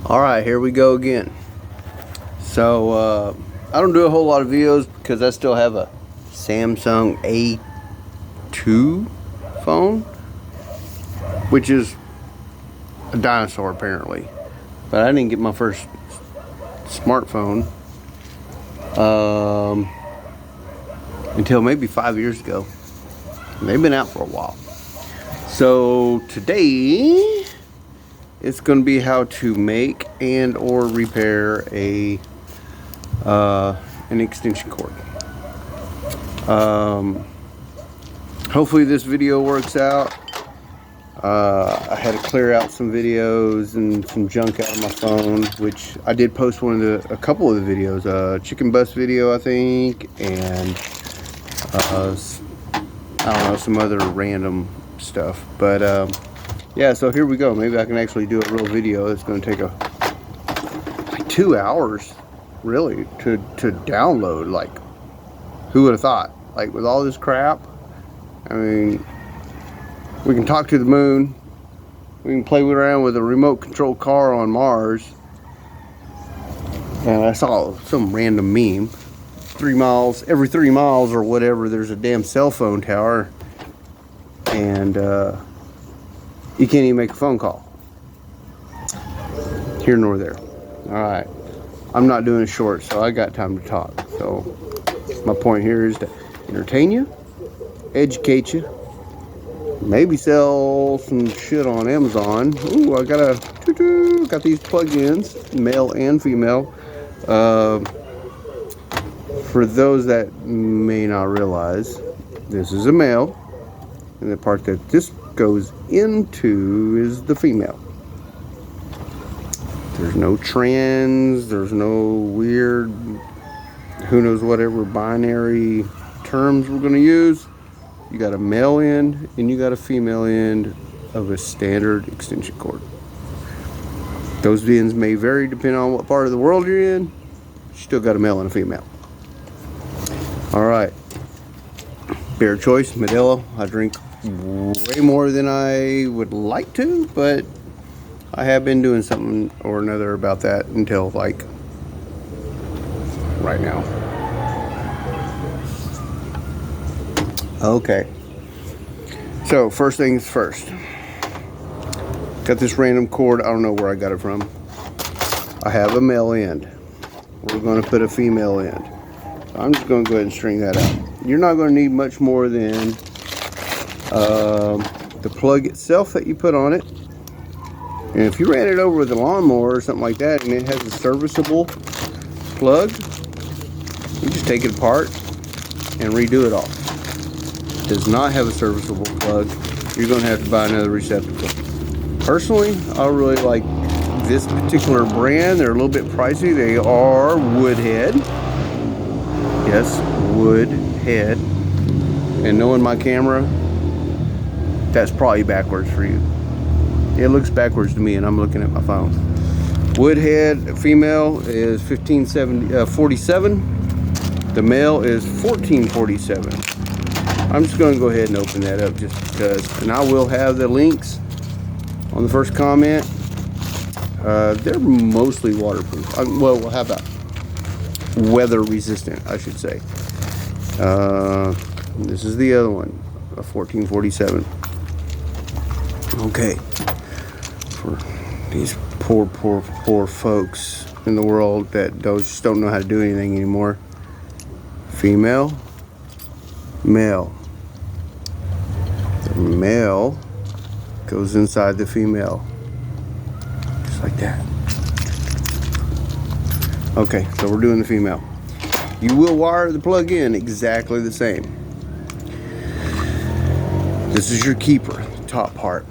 Alright, here we go again. So I don't do a whole lot of videos because I still have a Samsung A2 phone, which is a dinosaur apparently. But I didn't get my first smartphone until maybe 5 years ago. And they've been out for a while. So today it's going to be how to make and or repair an extension cord. Hopefully this video works out. I had to clear out some videos and some junk out of my phone, which I did post a couple of the videos, chicken bust video I think, and I don't know, some other random stuff. But yeah, so here we go. Maybe I can actually do a real video. It's going to take like 2 hours really to download. Like, who would have thought? Like, with all this crap, I mean, we can talk to the moon, we can play around with a remote control car on Mars. And I saw some random meme, every 3 miles or whatever, there's a damn cell phone tower, and you can't even make a phone call. Here nor there. Alright, I'm not doing it short, so I got time to talk. So my point here is to entertain you, educate you, maybe sell some shit on Amazon. Ooh, I got these plug-ins, male and female. For those that may not realize, this is a male, and the part that this goes into is the female. There's no trans, there's no weird, who knows whatever binary terms we're going to use. You got a male end and you got a female end of a standard extension cord. Those ends may vary depending on what part of the world you're in. You still got a male and a female. Alright, beer choice, Modelo. I drink way more than I would like to, but I have been doing something or another about that until like right now. Okay, so first things first, got this random cord. I don't know where I got it from. I have a male end. We're going to put a female end. So I'm just going to go ahead and string that out. You're not going to need much more than the plug itself that you put on it. And if you ran it over with a lawnmower or something like that and it has a serviceable plug, you just take it apart and redo it all. Does not have a serviceable plug, you're going to have to buy another receptacle. Personally, I really like this particular brand. They're a little bit pricey. They are Woodhead. Yes, Woodhead. And knowing my camera, that's probably backwards for you. It looks backwards to me, and I'm looking at my phone. Woodhead female is 1547. The male is 1447. I'm just going to go ahead and open that up just because, and I will have the links on the first comment. They're mostly waterproof. Well, how about weather resistant, I should say. This is the other one, a 1447. Okay, for these poor folks in the world that just don't know how to do anything anymore. Female, male. The male goes inside the female, just like that. Okay, so we're doing the female. You will wire the plug in exactly the same. This is your keeper, the top part.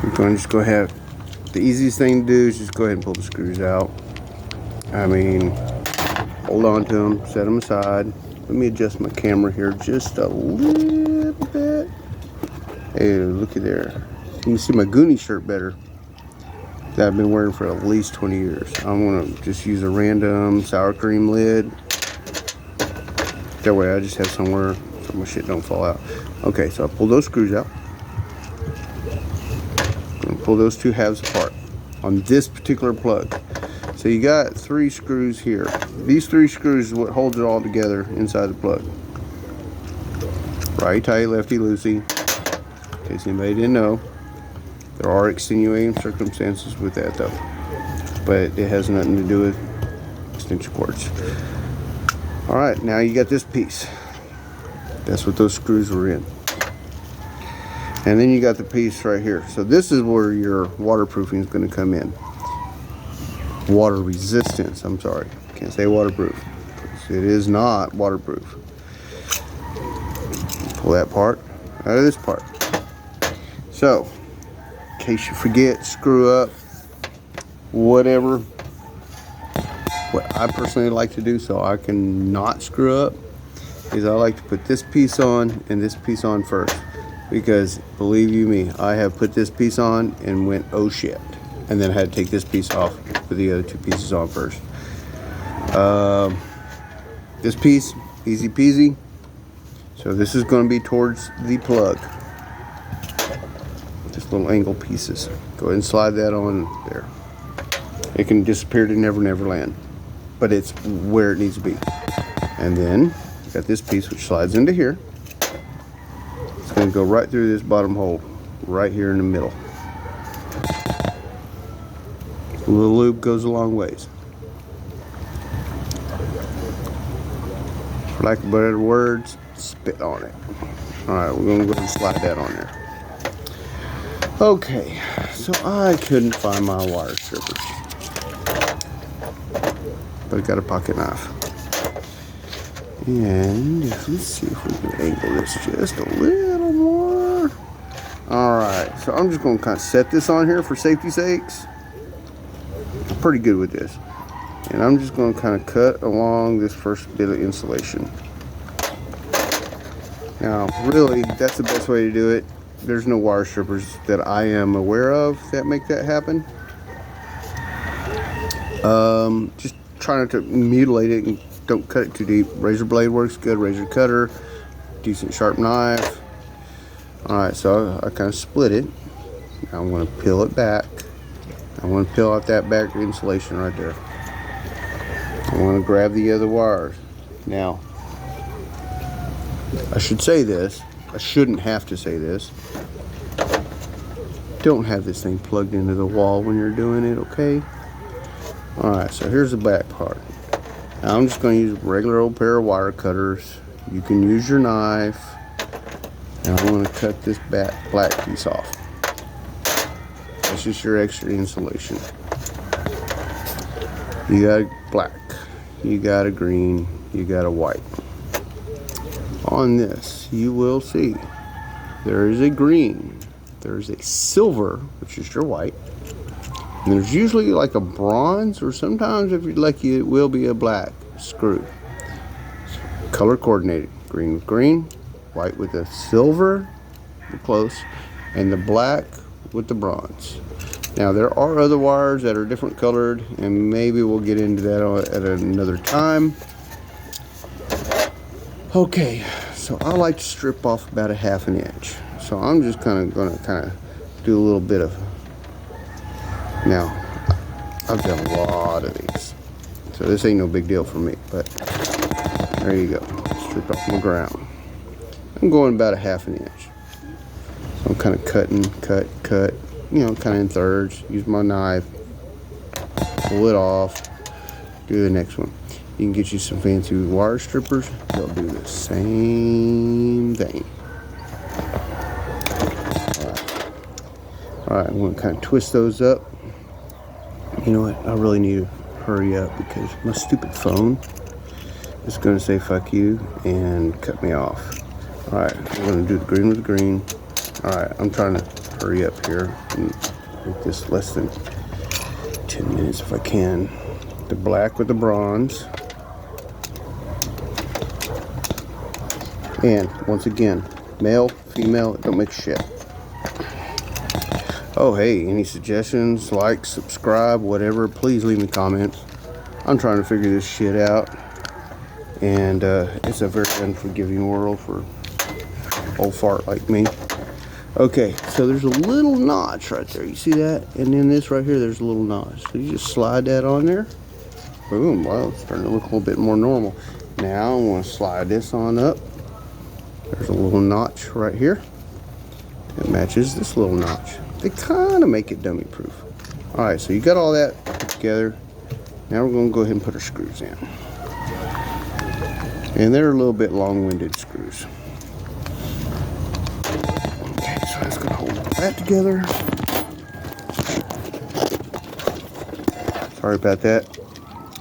You're going to just go ahead. The easiest thing to do is just go ahead and pull the screws out. I mean, hold on to them, set them aside. Let me adjust my camera here just a little bit. Hey, looky there. You can see my Goonie shirt better that I've been wearing for at least 20 years. I'm going to just use a random sour cream lid. That way I just have somewhere so my shit don't fall out. Okay, so I pull those screws out. I'm going to pull those two halves apart. on this particular plug. So you got 3 screws here. These 3 screws is what holds it all together inside the plug. Righty tighty, lefty loosey. In case anybody didn't know, there are extenuating circumstances with that though, but it has nothing to do with extension cords. All right, now you got this piece. That's what those screws were in. And then you got the piece right here. So this is where your waterproofing is going to come in. Water resistance, I'm sorry. Can't say waterproof. It is not waterproof. Pull that part out of this part. So, in case you forget, screw up, whatever. What I personally like to do so I can not screw up is I like to put this piece on and this piece on first. Because believe you me, I have put this piece on and went, oh shit. And then I had to take this piece off, put the other 2 pieces on first. This piece, easy peasy. So this is going to be towards the plug. Just little angle pieces. Go ahead and slide that on there. It can disappear to Never Never Land, but it's where it needs to be. And then you got this piece which slides into here. It's going to go right through this bottom hole, right here in the middle. A little lube goes a long ways. For lack of better words, spit on it. Alright, we're going to go ahead and slide that on there. Okay, so I couldn't find my wire strippers, but I got a pocket knife. And let's see if we can angle this just a little more. Alright, so I'm just going to kind of set this on here for safety's sakes. I'm pretty good with this. And I'm just going to kind of cut along this first bit of insulation. Now, really, that's the best way to do it. There's no wire strippers that I am aware of that make that happen. Just try not to mutilate it and don't cut it too deep. Razor blade works good, razor cutter, decent sharp knife. Alright, so I kind of split it. Now I'm going to peel it back. I want to peel out that back insulation right there. I want to grab the other wires. Now, I should say this. I shouldn't have to say this. Don't have this thing plugged into the wall when you're doing it, okay? Alright, so here's the back part. Now I'm just going to use a regular old pair of wire cutters. You can use your knife. And I'm going to cut this black piece off. That's just your extra insulation. You got a black, you got a green, you got a white. On this, you will see there is a green, there's a silver, which is your white, and there's usually like a bronze, or sometimes if you're lucky it will be a black screw. Color coordinated, green with green, white with the silver, close, and the black with the bronze. Now there are other wires that are different colored, and maybe we'll get into that at another time. Okay, so I like to strip off about a ½ inch. So I'm just going to do a little bit of. Now I've done a lot of these, so this ain't no big deal for me. But there you go, strip off my ground. I'm going about a ½ inch. So I'm kind of cutting, cut. You know, kind of in thirds. Use my knife, pull it off, do the next one. You can get you some fancy wire strippers. They'll do the same thing. All right, I'm going to kind of twist those up. You know what? I really need to hurry up because my stupid phone is going to say fuck you and cut me off. All right, I'm going to do the green with the green. All right, I'm trying to hurry up here and make this less than 10 minutes if I can. The black with the bronze. And once again, male, female, it don't make shit. Oh hey, any suggestions, like, subscribe, whatever, please leave me comments. I'm trying to figure this shit out, and it's a very unforgiving world for old fart like me. Okay, so there's a little notch right there. You see that? And then this right here, there's a little notch. So you just slide that on there. Boom, wow, it's starting to look a little bit more normal. Now I'm gonna slide this on up. There's a little notch right here. It matches this little notch. They kind of make it dummy proof. All right, so you got all that put together. Now we're gonna go ahead and put our screws in. And they're a little bit long-winded screws. Okay, so that's gonna hold that together. Sorry about that.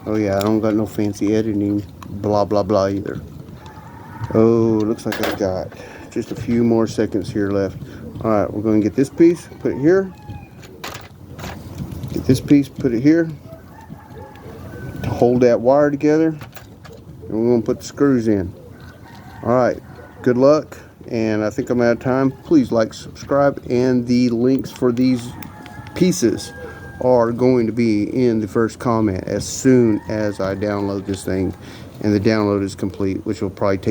Oh yeah, I don't got no fancy editing, blah, blah, blah either. Oh, looks like I got just a few more seconds here left. All right, we're gonna get this piece, put it here. Get this piece, put it here. To hold that wire together. And we're gonna put the screws in. All right, good luck. And I think I'm out of time. Please like, subscribe, and the links for these pieces are going to be in the first comment as soon as I download this thing and the download is complete, which will probably take